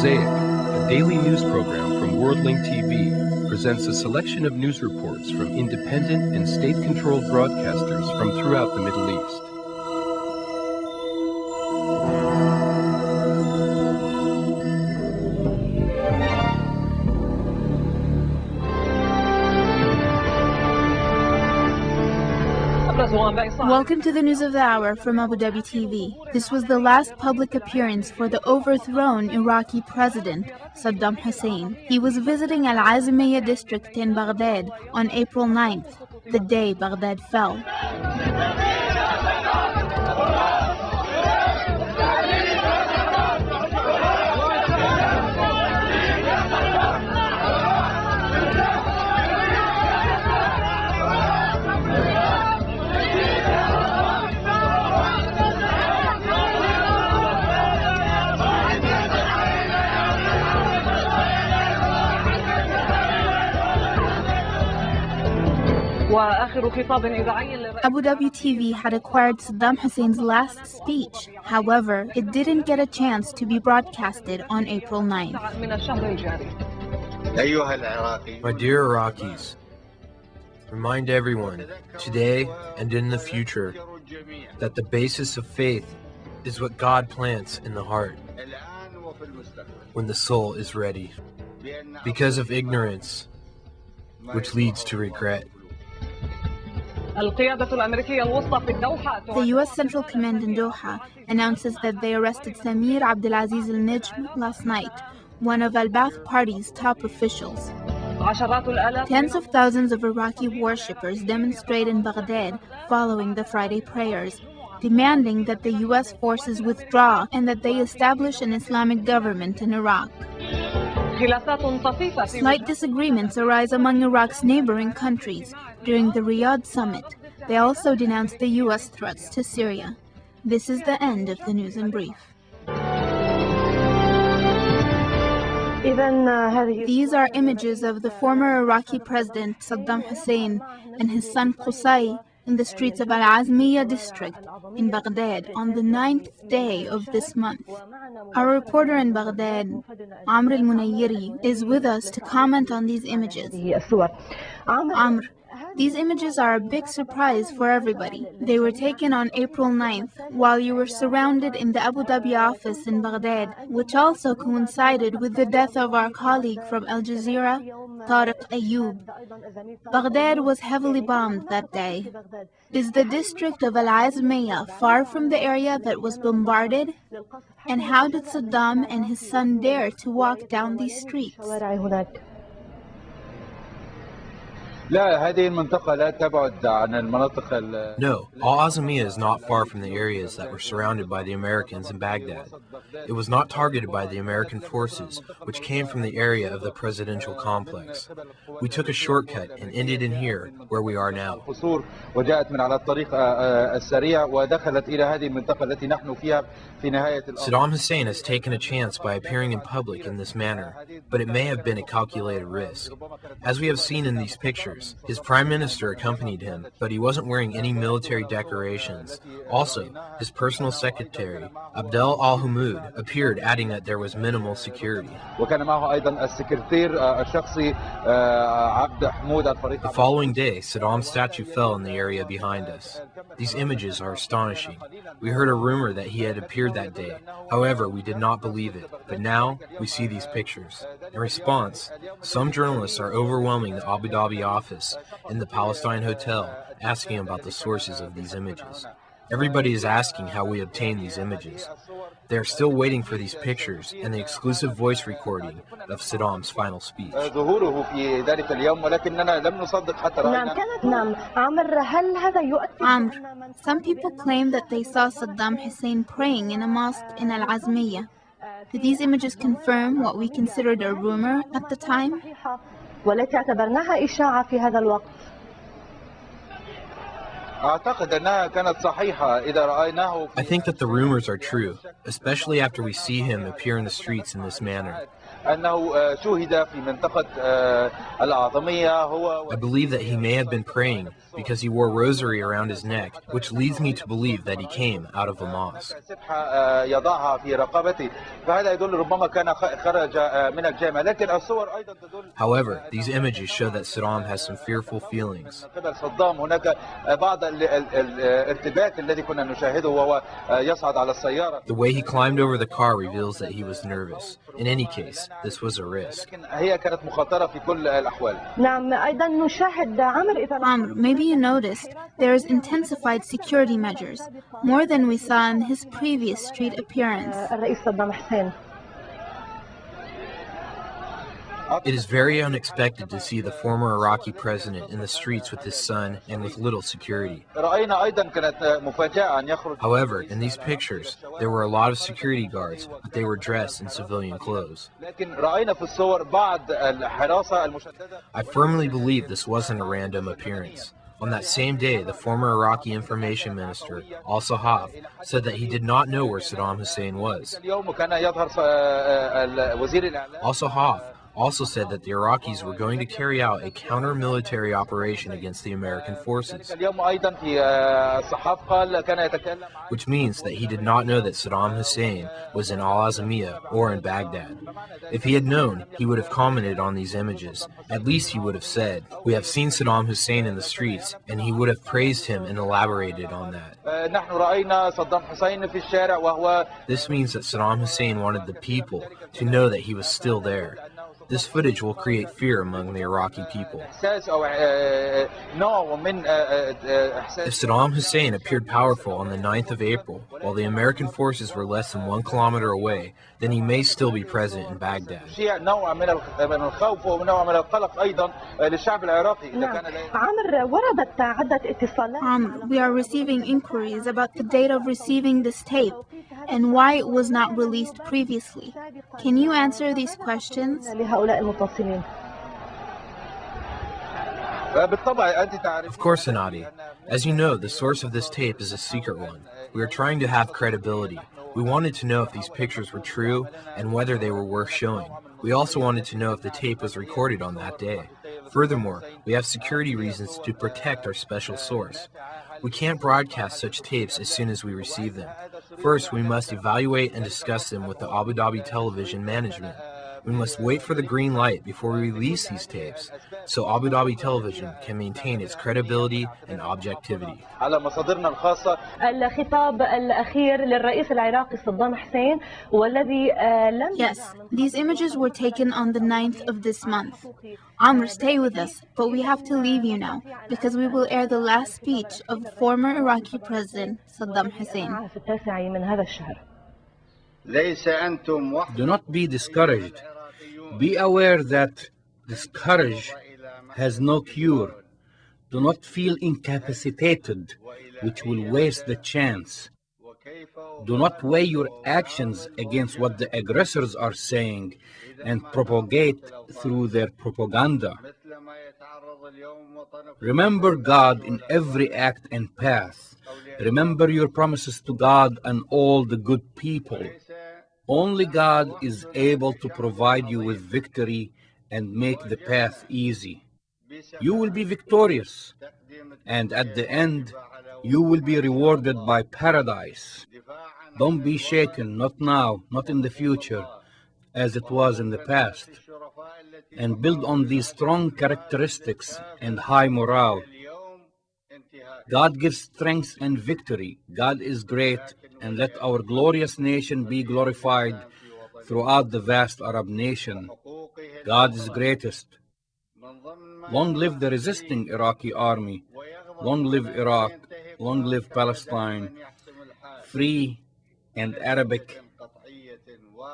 Mosaic, a daily news program from Nile TV, presents a selection of news reports from independent and state-controlled broadcasters from throughout the Middle East. Welcome to the news of the hour from Abu Dhabi TV. This was the last public appearance for the overthrown Iraqi president, Saddam Hussein. He was visiting Al-Azmiya district in Baghdad on April 9th, the day Baghdad fell. Abu Dhabi TV had acquired Saddam Hussein's last speech. However, it didn't get a chance to be broadcasted on April 9th. My dear Iraqis, remind everyone, today and in the future, that the basis of faith is what God plants in the heart when the soul is ready, because of ignorance, which leads to regret. The U.S. Central Command in Doha announces that they arrested Samir Abdulaziz al-Najm last night, one of al-Ba'ath Party's top officials. Tens of thousands of Iraqi worshippers demonstrate in Baghdad following the Friday prayers, demanding that the U.S. forces withdraw and that they establish an Islamic government in Iraq. Slight disagreements arise among Iraq's neighboring countries. During the Riyadh summit, they also denounced the U.S. threats to Syria. This is the end of the news in brief. These are images of the former Iraqi president Saddam Hussein and his son Qusay in the streets of Al-Azmiya district in Baghdad on the 9th day of this month. Our reporter in Baghdad, Amr al-Munayiri, is with us to comment on these images. Amr, these images are a big surprise for everybody. They were taken on April 9th while you were surrounded in the Abu Dhabi office in Baghdad, which also coincided with the death of our colleague from Al Jazeera, Tariq Ayoub. Baghdad was heavily bombed that day. Is the district of Al-Azmiya far from the area that was bombarded? And how did Saddam and his son dare to walk down these streets? No, Al-Azmiya is not far from the areas that were surrounded by the Americans in Baghdad. It was not targeted by the American forces, which came from the area of the presidential complex. We took a shortcut and ended in here, where we are now. Saddam Hussein has taken a chance by appearing in public in this manner, but it may have been a calculated risk. As we have seen in these pictures, his prime minister accompanied him, but he wasn't wearing any military decorations. Also, his personal secretary, Abdel Al-Hamoud, appeared, adding that there was minimal security. The following day, Saddam's statue fell in the area behind us. These images are astonishing. We heard a rumor that he had appeared that day. However, we did not believe it, but now we see these pictures. In response, some journalists are overwhelming the Abu Dhabi office in the Palestine Hotel, asking about the sources of these images. Everybody is asking how we obtained these images. They are still waiting for these pictures and the exclusive voice recording of Saddam's final speech. Amr, some people claim that they saw Saddam Hussein praying in a mosque in Al-Azmiya. Do these images confirm what we considered a rumor at the time? I think that the rumors are true, especially after we see him appear in the streets in this manner. I believe that he may have been praying because he wore a rosary around his neck, which leads me to believe that he came out of a mosque. However, these images show that Saddam has some fearful feelings. The way he climbed over the car reveals that he was nervous. In any case, this was a risk. Maybe you noticed there is intensified security measures, more than we saw in his previous street appearance. It is very unexpected to see the former Iraqi president in the streets with his son and with little security. However, in these pictures, there were a lot of security guards, but they were dressed in civilian clothes. I firmly believe this wasn't a random appearance. On that same day, the former Iraqi information minister, al-Sahaf, said that he did not know where Saddam Hussein was. Al-Sahaf also said that the Iraqis were going to carry out a counter-military operation against the American forces, which means that he did not know that Saddam Hussein was in Al-Azamiya or in Baghdad. If he had known, he would have commented on these images. At least he would have said, "We have seen Saddam Hussein in the streets," and he would have praised him and elaborated on that. This means that Saddam Hussein wanted the people to know that he was still there. This footage will create fear among the Iraqi people. If Saddam Hussein appeared powerful on the 9th of April, while the American forces were less than 1 kilometer away, then he may still be present in Baghdad. We are receiving inquiries about the date of receiving this tape and why it was not released previously. Can you answer these questions? Of course, Anadi. As you know, the source of this tape is a secret one. We are trying to have credibility. We wanted to know if these pictures were true and whether they were worth showing. We also wanted to know if the tape was recorded on that day. Furthermore, we have security reasons to protect our special source. We can't broadcast such tapes as soon as we receive them. First, we must evaluate and discuss them with the Abu Dhabi television management. We must wait for the green light before we release these tapes, so Abu Dhabi television can maintain its credibility and objectivity. Yes, these images were taken on the 9th of this month. Stay with us, but we have to leave you now, because we will air the last speech of the former Iraqi president, Saddam Hussein. Do not be discouraged. Be aware that this courage has no cure. Do not feel incapacitated, which will waste the chance. Do not weigh your actions against what the aggressors are saying and propagate through their propaganda. Remember God in every act and path. Remember your promises to God and all the good people. Only God is able to provide you with victory and make the path easy. You will be victorious, and at the end, you will be rewarded by paradise. Don't be shaken, not now, not in the future, as it was in the past. And build on these strong characteristics and high morale. God gives strength and victory. God is great, and let our glorious nation be glorified throughout the vast Arab nation. God is greatest. Long live the resisting Iraqi army. Long live Iraq. Long live Palestine. Free and Arabic.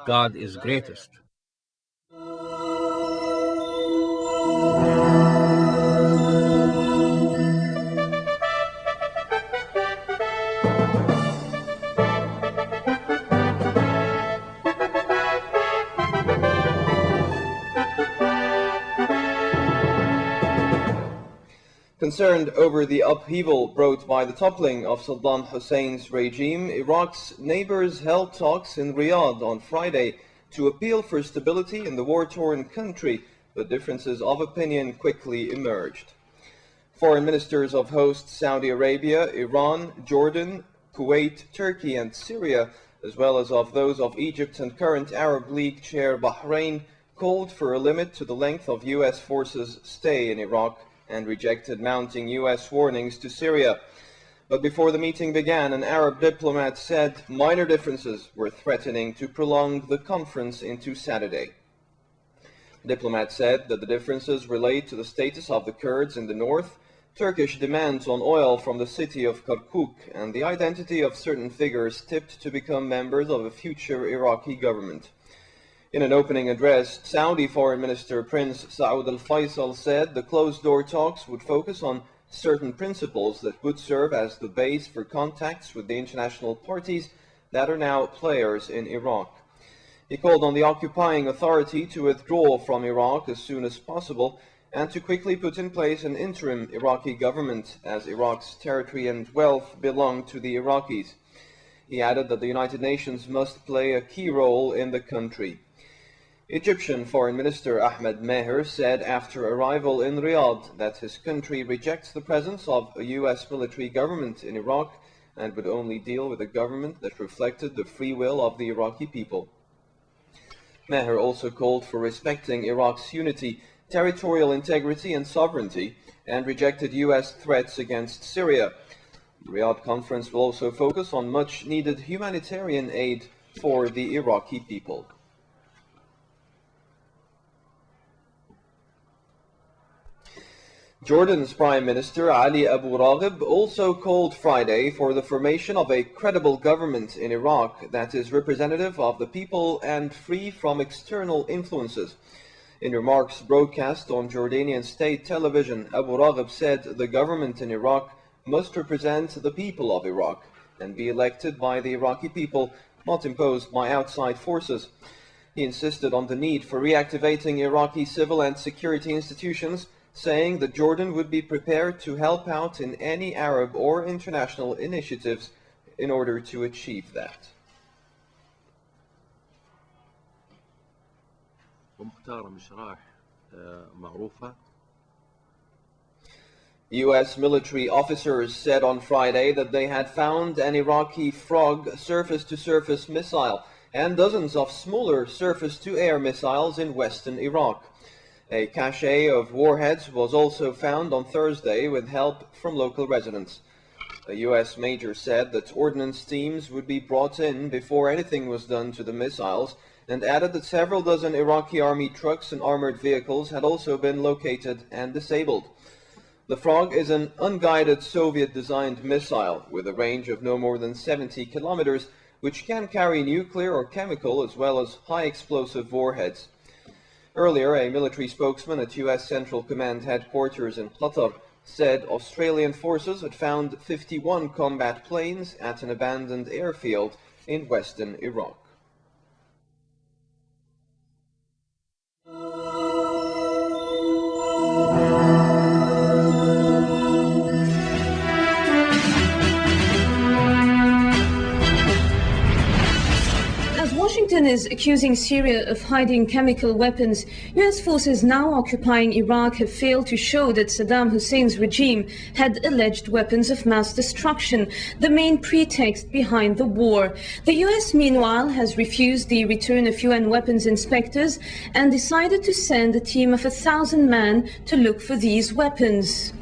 God is greatest. Concerned over the upheaval brought by the toppling of Saddam Hussein's regime, Iraq's neighbors held talks in Riyadh on Friday to appeal for stability in the war-torn country, but differences of opinion quickly emerged. Foreign ministers of host Saudi Arabia, Iran, Jordan, Kuwait, Turkey and Syria, as well as of those of Egypt and current Arab League chair Bahrain, called for a limit to the length of U.S. forces' stay in Iraq and rejected mounting U.S. warnings to Syria. But before the meeting began, an Arab diplomat said minor differences were threatening to prolong the conference into Saturday. The diplomat said that the differences relate to the status of the Kurds in the north, Turkish demands on oil from the city of Kirkuk, and the identity of certain figures tipped to become members of a future Iraqi government. In an opening address, Saudi Foreign Minister Prince Saud al-Faisal said the closed-door talks would focus on certain principles that would serve as the base for contacts with the international parties that are now players in Iraq. He called on the occupying authority to withdraw from Iraq as soon as possible and to quickly put in place an interim Iraqi government, as Iraq's territory and wealth belong to the Iraqis. He added that the United Nations must play a key role in the country. Egyptian Foreign Minister Ahmed Meher said after arrival in Riyadh that his country rejects the presence of a U.S. military government in Iraq and would only deal with a government that reflected the free will of the Iraqi people. Meher also called for respecting Iraq's unity, territorial integrity and sovereignty, and rejected U.S. threats against Syria. The Riyadh conference will also focus on much-needed humanitarian aid for the Iraqi people. Jordan's Prime Minister Ali Abu Raghib also called Friday for the formation of a credible government in Iraq that is representative of the people and free from external influences. In remarks broadcast on Jordanian state television, Abu Raghib said the government in Iraq must represent the people of Iraq and be elected by the Iraqi people, not imposed by outside forces. He insisted on the need for reactivating Iraqi civil and security institutions, saying that Jordan would be prepared to help out in any Arab or international initiatives in order to achieve that. U.S. military officers said on Friday that they had found an Iraqi Frog surface-to-surface missile and dozens of smaller surface-to-air missiles in western Iraq. A cache of warheads was also found on Thursday with help from local residents. A U.S. major said that ordnance teams would be brought in before anything was done to the missiles, and added that several dozen Iraqi army trucks and armored vehicles had also been located and disabled. The Frog is an unguided Soviet-designed missile with a range of no more than 70 kilometers, which can carry nuclear or chemical as well as high-explosive warheads. Earlier, a military spokesman at U.S. Central Command headquarters in Qatar said Australian forces had found 51 combat planes at an abandoned airfield in western Iraq. Washington is accusing Syria of hiding chemical weapons. U.S. forces now occupying Iraq have failed to show that Saddam Hussein's regime had alleged weapons of mass destruction, the main pretext behind the war. The U.S., meanwhile, has refused the return of UN weapons inspectors and decided to send a team of 1,000 men to look for these weapons.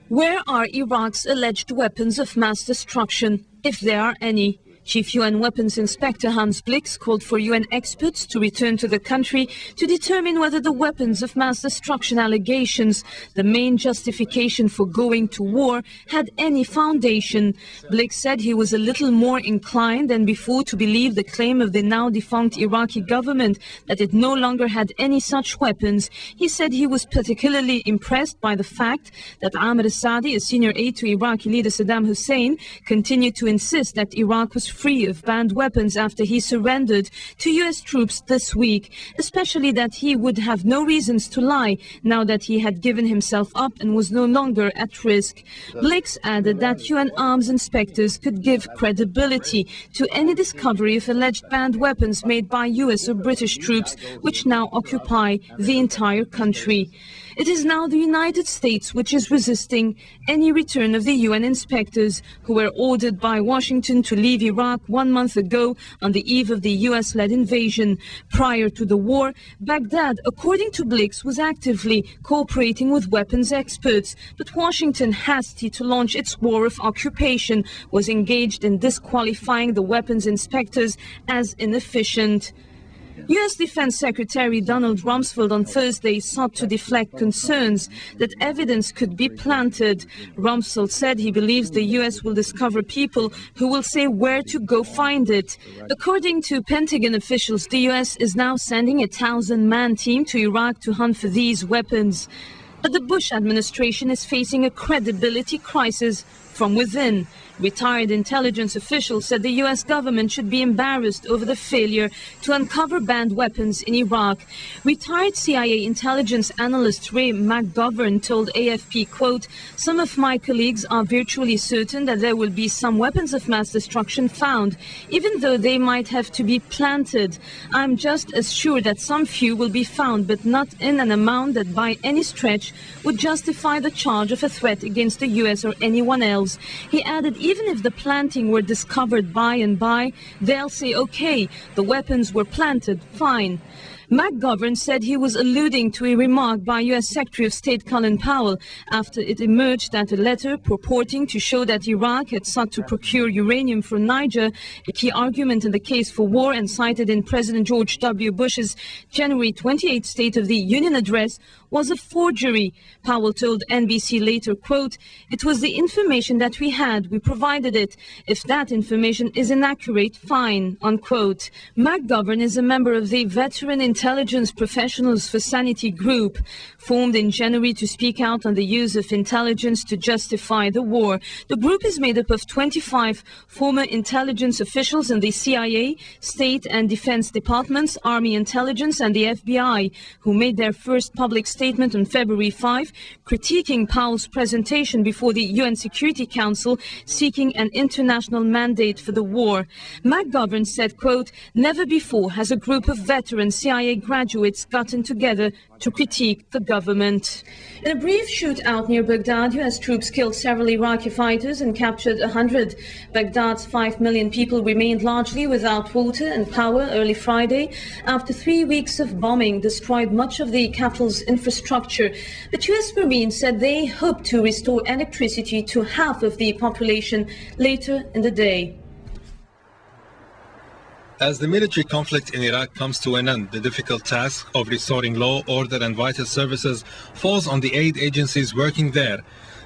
Where are Iraq's alleged weapons of mass destruction, if there are any? Chief UN Weapons Inspector Hans Blix called for UN experts to return to the country to determine whether the weapons of mass destruction allegations, the main justification for going to war, had any foundation. Blix said he was a little more inclined than before to believe the claim of the now defunct Iraqi government that it no longer had any such weapons. He said he was particularly impressed by the fact that Amr Saadi, a senior aide to Iraqi leader Saddam Hussein, continued to insist that Iraq was free of banned weapons after he surrendered to U.S. troops this week, especially that he would have no reasons to lie now that he had given himself up and was no longer at risk. Blix added that UN arms inspectors could give credibility to any discovery of alleged banned weapons made by U.S. or British troops, which now occupy the entire country. It is now the United States which is resisting any return of the UN inspectors who were ordered by Washington to leave Iraq 1 month ago on the eve of the US-led invasion. Prior to the war, Baghdad, according to Blix, was actively cooperating with weapons experts, but Washington, hasty to launch its war of occupation, was engaged in disqualifying the weapons inspectors as inefficient. U.S. Defense Secretary Donald Rumsfeld on Thursday sought to deflect concerns that evidence could be planted. Rumsfeld said he believes the U.S. will discover people who will say where to go find it. According to Pentagon officials, the U.S. is now sending a 1,000-man team to Iraq to hunt for these weapons. But the Bush administration is facing a credibility crisis from within. Retired intelligence officials said the U.S. government should be embarrassed over the failure to uncover banned weapons in Iraq. Retired CIA intelligence analyst Ray McGovern told AFP, quote, "Some of my colleagues are virtually certain that there will be some weapons of mass destruction found, even though they might have to be planted. I'm just as sure that some few will be found, but not in an amount that by any stretch would justify the charge of a threat against the U.S. or anyone else." He added, even if the planting were discovered by and by, they'll say, okay, the weapons were planted, fine. McGovern said he was alluding to a remark by U.S. Secretary of State Colin Powell after it emerged that a letter purporting to show that Iraq had sought to procure uranium from Niger, a key argument in the case for war and cited in President George W. Bush's January 28 State of the Union address, was a forgery. Powell told NBC later, quote, "It was the information that we had. We provided it. If that information is inaccurate, fine," unquote. McGovern is a member of the Veteran Intelligence Professionals for Sanity group, formed in January to speak out on the use of intelligence to justify the war. The group is made up of 25 former intelligence officials in the CIA, State and Defense Departments, Army Intelligence and the FBI, who made their first public statement on February 5, critiquing Powell's presentation before the UN Security Council, seeking an international mandate for the war. McGovern said, quote, "Never before has a group of veteran CIA graduates gotten together to critique the government." In a brief shootout near Baghdad, U.S. troops killed several Iraqi fighters and captured 100. Baghdad's 5 million people remained largely without water and power early Friday after 3 weeks of bombing destroyed much of the capital's infrastructure. But U.S. Marines said they hope to restore electricity to half of the population later in the day. As the military conflict in Iraq comes to an end, the difficult task of restoring law, order and vital services falls on the aid agencies working there.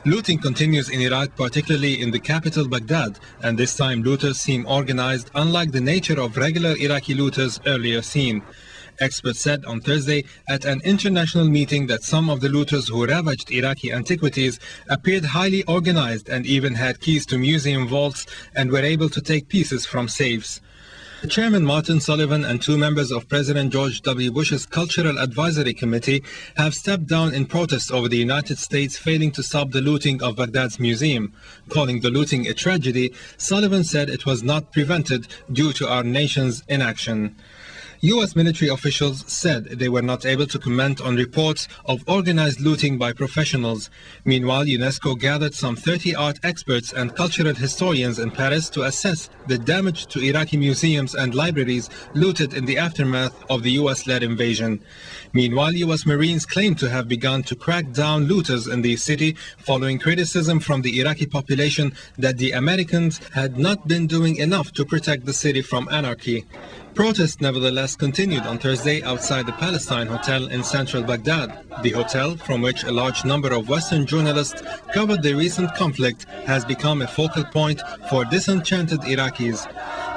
Looting continues in Iraq, particularly in the capital Baghdad, and this time looters seem organized, unlike the nature of regular Iraqi looters earlier seen. Experts said on Thursday at an international meeting that some of the looters who ravaged Iraqi antiquities appeared highly organized and even had keys to museum vaults and were able to take pieces from safes. Chairman Martin Sullivan and 2 members of President George W. Bush's Cultural Advisory Committee have stepped down in protest over the United States failing to stop the looting of Baghdad's museum. Calling the looting a tragedy, Sullivan said it was not prevented due to our nation's inaction. U.S. military officials said they were not able to comment on reports of organized looting by professionals. Meanwhile, UNESCO gathered some 30 art experts and cultural historians in Paris to assess the damage to Iraqi museums and libraries looted in the aftermath of the U.S.-led invasion. Meanwhile, U.S. Marines claim to have begun to crack down looters in the city following criticism from the Iraqi population that the Americans had not been doing enough to protect the city from anarchy. Protests nevertheless continued on Thursday outside the Palestine Hotel in central Baghdad. The hotel, from which a large number of Western journalists covered the recent conflict, has become a focal point for disenchanted Iraqis.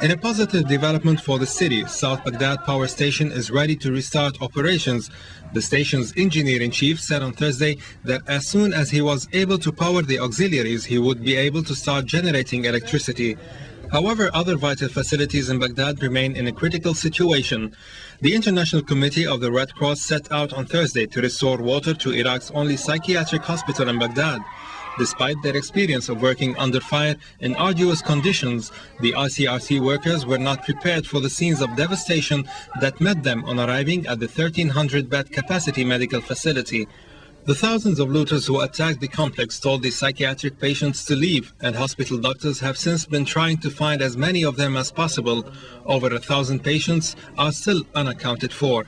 In a positive development for the city, South Baghdad Power Station is ready to restart operations. The station's engineer-in-chief said on Thursday that as soon as he was able to power the auxiliaries, he would be able to start generating electricity. However, other vital facilities in Baghdad remain in a critical situation. The International Committee of the Red Cross set out on Thursday to restore water to Iraq's only psychiatric hospital in Baghdad. Despite their experience of working under fire in arduous conditions, the ICRC workers were not prepared for the scenes of devastation that met them on arriving at the 1,300-bed capacity medical facility. The thousands of looters who attacked the complex told the psychiatric patients to leave, and hospital doctors have since been trying to find as many of them as possible. Over 1,000 patients are still unaccounted for.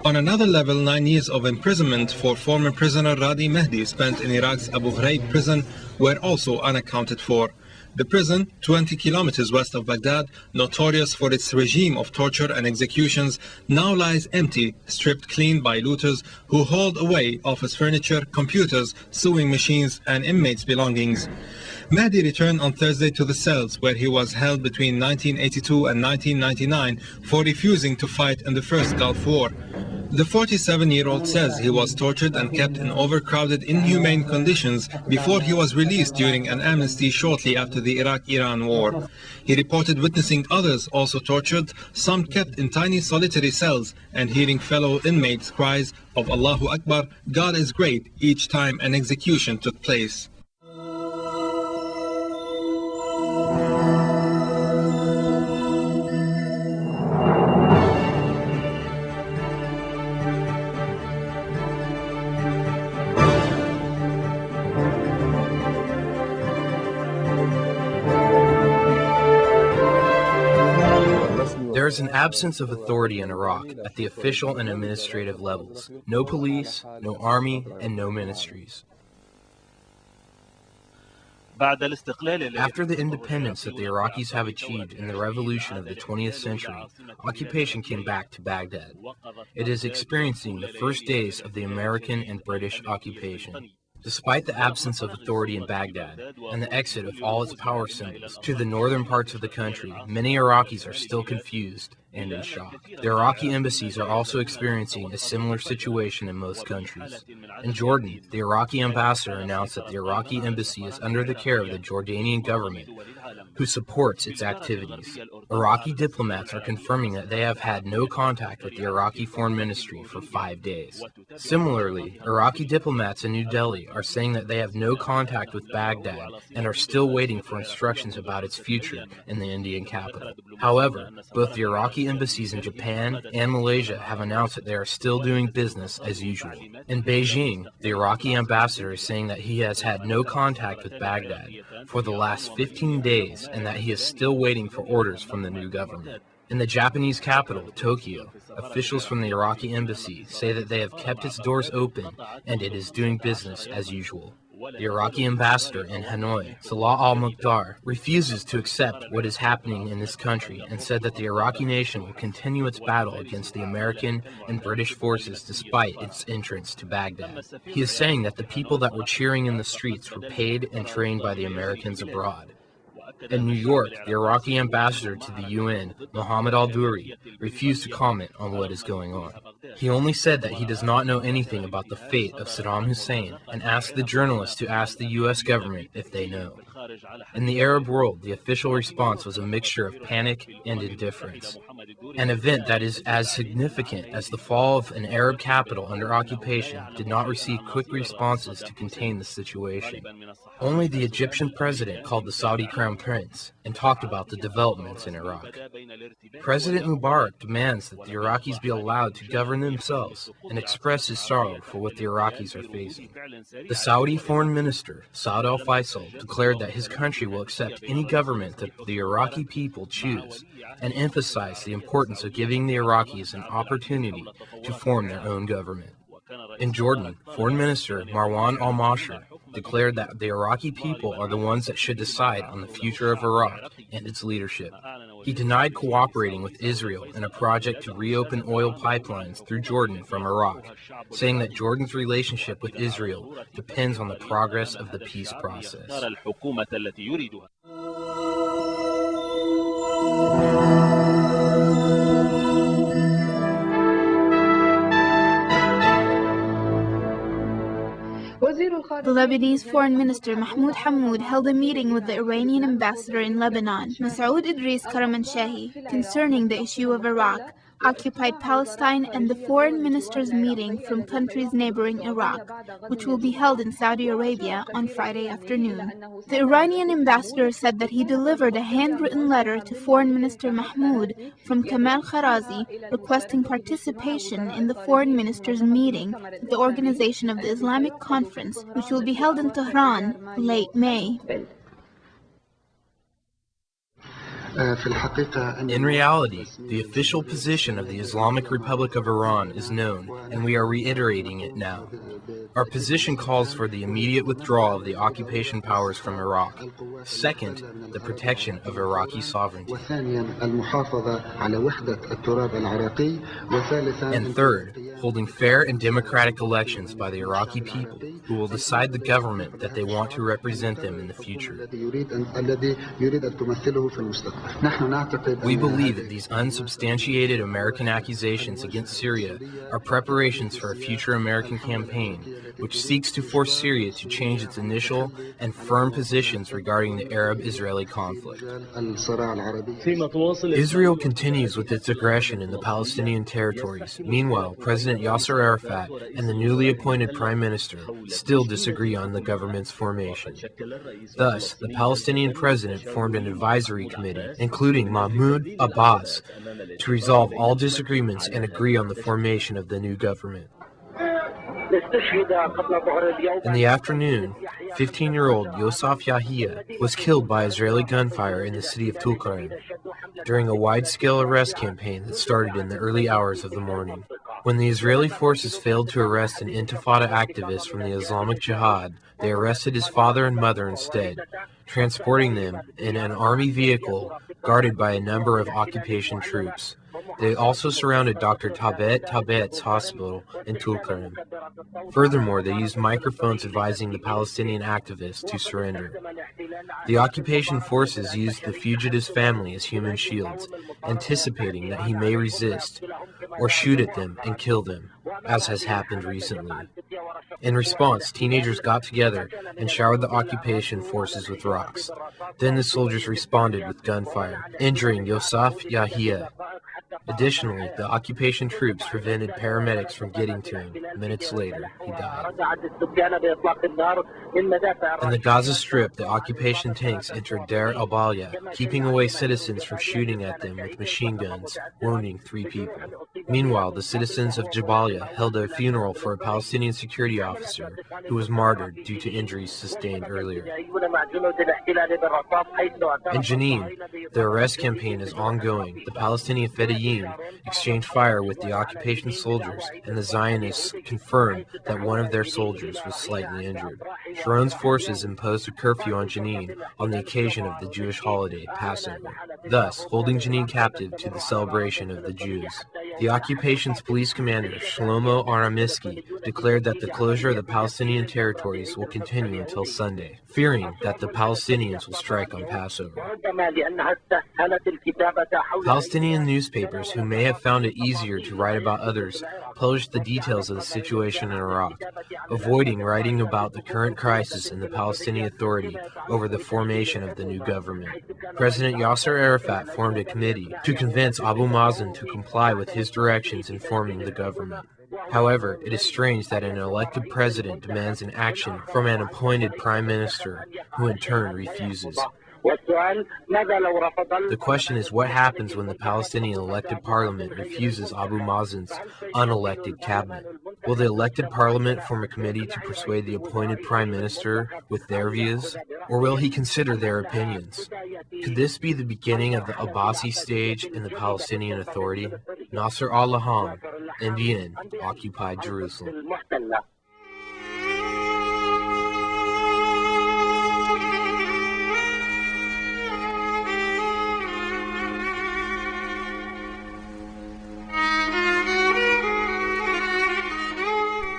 On another level, 9 years of imprisonment for former prisoner Radi Mehdi spent in Iraq's Abu Ghraib prison were also unaccounted for. The prison, 20 kilometers west of Baghdad, notorious for its regime of torture and executions, now lies empty, stripped clean by looters who hauled away office furniture, computers, sewing machines, and inmates' belongings. Mehdi returned on Thursday to the cells where he was held between 1982 and 1999 for refusing to fight in the first Gulf War. The 47-year-old says he was tortured and kept in overcrowded, inhumane conditions before he was released during an amnesty shortly after the Iraq-Iran war. He reported witnessing others also tortured, some kept in tiny solitary cells, and hearing fellow inmates' cries of Allahu Akbar, God is great, each time an execution took place. There is an absence of authority in Iraq at the official and administrative levels. No police, no army, and no ministries. After the independence that the Iraqis have achieved in the revolution of the 20th century, occupation came back to Baghdad. It is experiencing the first days of the American and British occupation. Despite the absence of authority in Baghdad and the exit of all its power symbols to the northern parts of the country, many Iraqis are still confused and in shock. The Iraqi embassies are also experiencing a similar situation in most countries. In Jordan, the Iraqi ambassador announced that the Iraqi embassy is under the care of the Jordanian government, who supports its activities. Iraqi diplomats are confirming that they have had no contact with the Iraqi Foreign Ministry for 5 days. Similarly, Iraqi diplomats in New Delhi are saying that they have no contact with Baghdad and are still waiting for instructions about its future in the Indian capital. However, both the Iraqi embassies in Japan and Malaysia have announced that they are still doing business as usual. In Beijing, the Iraqi ambassador is saying that he has had no contact with Baghdad for the last 15 days and that he is still waiting for orders from the new government. In the Japanese capital, Tokyo, officials from the Iraqi embassy say that they have kept its doors open and it is doing business as usual. The Iraqi ambassador in Hanoi, Salah al-Muqdar, refuses to accept what is happening in this country and said that the Iraqi nation will continue its battle against the American and British forces despite its entrance to Baghdad. He is saying that the people that were cheering in the streets were paid and trained by the Americans abroad. In New York, the Iraqi ambassador to the UN, Mohammed al-Duri, refused to comment on what is going on. He only said that he does not know anything about the fate of Saddam Hussein and asked the journalists to ask the U.S. government if they know. In the Arab world, the official response was a mixture of panic and indifference. An event that is as significant as the fall of an Arab capital under occupation did not receive quick responses to contain the situation. Only the Egyptian president called the Saudi crown prince and talked about the developments in Iraq. President Mubarak demands that the Iraqis be allowed to govern themselves and express his sorrow for what the Iraqis are facing. The Saudi foreign minister, Saud al-Faisal, declared that his country will accept any government that the Iraqi people choose and emphasized the importance of giving the Iraqis an opportunity to form their own government. In Jordan, Foreign Minister Marwan al-Mashar declared that the Iraqi people are the ones that should decide on the future of Iraq and its leadership. He denied cooperating with Israel in a project to reopen oil pipelines through Jordan from Iraq, saying that Jordan's relationship with Israel depends on the progress of the peace process. The Lebanese Foreign Minister Mahmoud Hammoud held a meeting with the Iranian ambassador in Lebanon, Masoud Idris Karamanshah, concerning the issue of Iraq, occupied Palestine, and the foreign ministers' meeting from countries neighboring Iraq, which will be held in Saudi Arabia on Friday afternoon. The Iranian ambassador said that he delivered a handwritten letter to Foreign Minister Mahmoud from Kamal Kharazi requesting participation in the foreign ministers' meeting at the Organization of the Islamic Conference, which will be held in Tehran late May. In reality, the official position of the Islamic Republic of Iran is known, and we are reiterating it now. Our position calls for the immediate withdrawal of the occupation powers from Iraq. Second, the protection of Iraqi sovereignty. And third, holding fair and democratic elections by the Iraqi people, who will decide the government that they want to represent them in the future. We believe that these unsubstantiated American accusations against Syria are preparations for a future American campaign which seeks to force Syria to change its initial and firm positions regarding the Arab-Israeli conflict. Israel continues with its aggression in the Palestinian territories. Meanwhile, President Yasser Arafat and the newly appointed Prime Minister still disagree on the government's formation. Thus, the Palestinian president formed an advisory committee, including Mahmoud Abbas, to resolve all disagreements and agree on the formation of the new government. In the afternoon, 15-year-old Yosef Yahia was killed by Israeli gunfire in the city of Tulkarem during a wide-scale arrest campaign that started in the early hours of the morning. When the Israeli forces failed to arrest an Intifada activist from the Islamic Jihad, they arrested his father and mother instead, transporting them in an army vehicle guarded by a number of occupation troops. They also surrounded Dr. Tabet's hospital in Tulkarem. Furthermore, they used microphones advising the Palestinian activists to surrender. The occupation forces used the fugitive's family as human shields, anticipating that he may resist or shoot at them and kill them, as has happened recently. In response, teenagers got together and showered the occupation forces with rocks. Then the soldiers responded with gunfire, injuring Yosef Yahia. Additionally, the occupation troops prevented paramedics from getting to him. Minutes later, he died. In the Gaza Strip, the occupation tanks entered Deir al-Balah, keeping away citizens from shooting at them with machine guns, wounding 3 people. Meanwhile, the citizens of Jabalia held a funeral for a Palestinian security officer who was martyred due to injuries sustained earlier. In Jenin, the arrest campaign is ongoing. The Palestinian Fedayeen exchanged fire with the occupation soldiers, and the Zionists confirmed that one of their soldiers was slightly injured. Sharon's forces imposed a curfew on Jenin on the occasion of the Jewish holiday, Passover, thus holding Jenin captive to the celebration of the Jews. The occupation's police commander, Shlomo Aramiski, declared that the closure of the Palestinian territories will continue until Sunday, fearing that the Palestinians will strike on Passover. Palestinian newspapers, who may have found it easier to write about others, published the details of the situation in Iraq, avoiding writing about the current crisis in the Palestinian Authority over the formation of the new government. President Yasser Arafat formed a committee to convince Abu Mazen to comply with his directions in forming the government. However, it is strange that an elected president demands an action from an appointed prime minister, who in turn refuses. The question is, what happens when the Palestinian elected parliament refuses Abu Mazen's unelected cabinet? Will the elected parliament form a committee to persuade the appointed prime minister with their views? Or will he consider their opinions? Could this be the beginning of the Abbasi stage in the Palestinian Authority? Nasser al-Laham, NBN, occupied Jerusalem.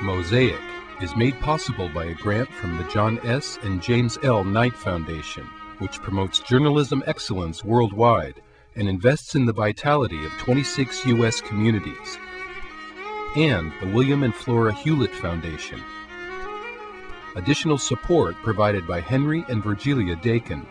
Mosaic is made possible by a grant from the John S. and James L. Knight Foundation, which promotes journalism excellence worldwide and invests in the vitality of 26 U.S. communities, and the William and Flora Hewlett Foundation. Additional support provided by Henry and Virgilia Dakin.